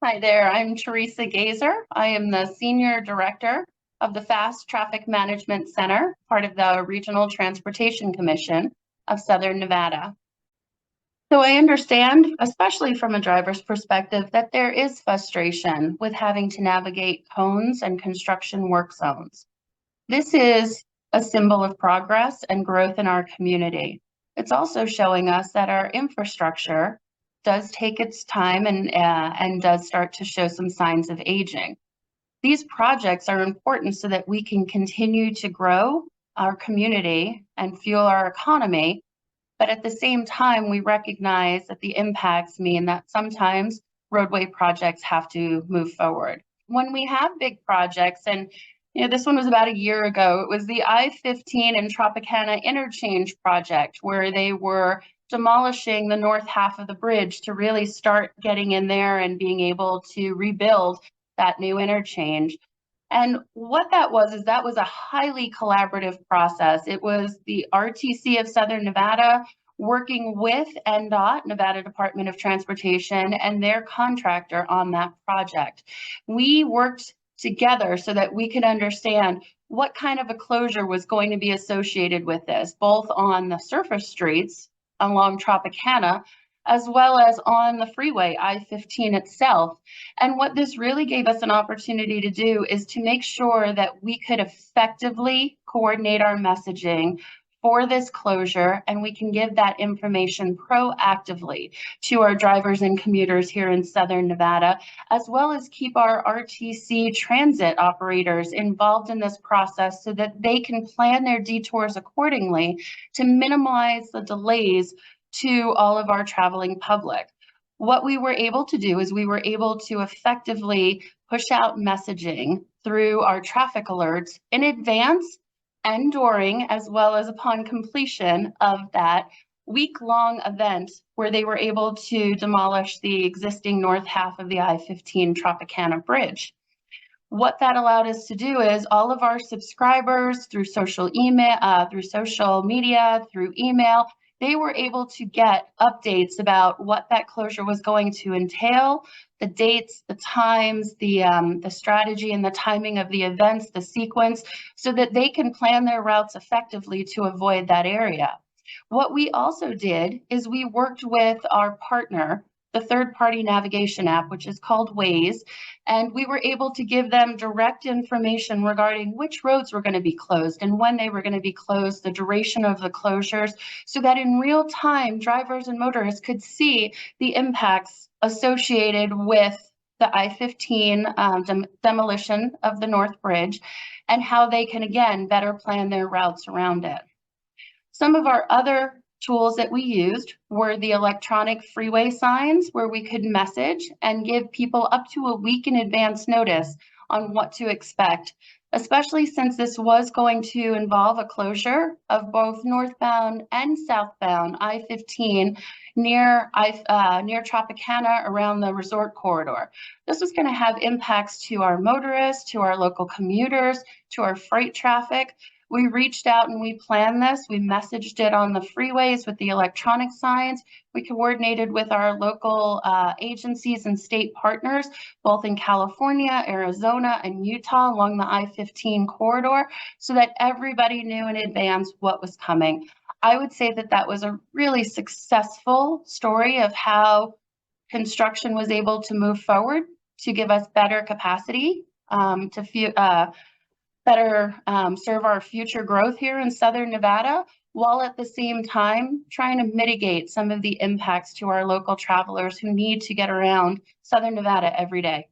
Hi there, I'm Teresa Gazer. I am the Senior Director of the Fast Traffic Management Center, part of the Regional Transportation Commission of Southern Nevada. So I understand, especially from a driver's perspective, that there is frustration with having to navigate cones and construction work zones. This is a symbol of progress and growth in our community. It's also showing us that our infrastructure does take its time and does start to show some signs of aging. These projects are important so that we can continue to grow our community and fuel our economy. But at the same time, we recognize that the impacts mean that sometimes roadway projects have to move forward. When we have big projects, and this one was about a year ago, it was the I-15 and Tropicana interchange project where they were demolishing the north half of the bridge to really start getting in there and being able to rebuild that new interchange. And what that was is that was a highly collaborative process. It was the RTC of Southern Nevada working with NDOT, Nevada Department of Transportation, and their contractor on that project. We worked together so that we could understand what kind of a closure was going to be associated with this, both on the surface streets along Tropicana, as well as on the freeway, I-15 itself. And what this really gave us an opportunity to do is to make sure that we could effectively coordinate our messaging for this closure, and we can give that information proactively to our drivers and commuters here in Southern Nevada, as well as keep our RTC transit operators involved in this process so that they can plan their detours accordingly to minimize the delays to all of our traveling public. What we were able to do is we were able to effectively push out messaging through our traffic alerts in advance and during, as well as upon completion of that week-long event where they were able to demolish the existing north half of the I-15 Tropicana Bridge. What that allowed us to do is all of our subscribers through social media, through email, they were able to get updates about what that closure was going to entail, the dates, the times, the strategy and the timing of the events, the sequence, so that they can plan their routes effectively to avoid that area. What we also did is we worked with our partner, the third-party navigation app, which is called Waze, and we were able to give them direct information regarding which roads were going to be closed and when they were going to be closed, the duration of the closures, so that in real time, drivers and motorists could see the impacts associated with the I-15 demolition of the North Bridge and how they can, again, better plan their routes around it. Some of our other tools that we used were the electronic freeway signs where we could message and give people up to a week in advance notice on what to expect, especially since this was going to involve a closure of both northbound and southbound I-15 near Tropicana around the resort corridor. This was going to have impacts to our motorists, to our local commuters, to our freight traffic. We reached out and we planned this. We messaged it on the freeways with the electronic signs. We coordinated with our local agencies and state partners, both in California, Arizona, and Utah along the I-15 corridor, so that everybody knew in advance what was coming. I would say that that was a really successful story of how construction was able to move forward to give us better capacity to better serve our future growth here in Southern Nevada, while at the same time trying to mitigate some of the impacts to our local travelers who need to get around Southern Nevada every day.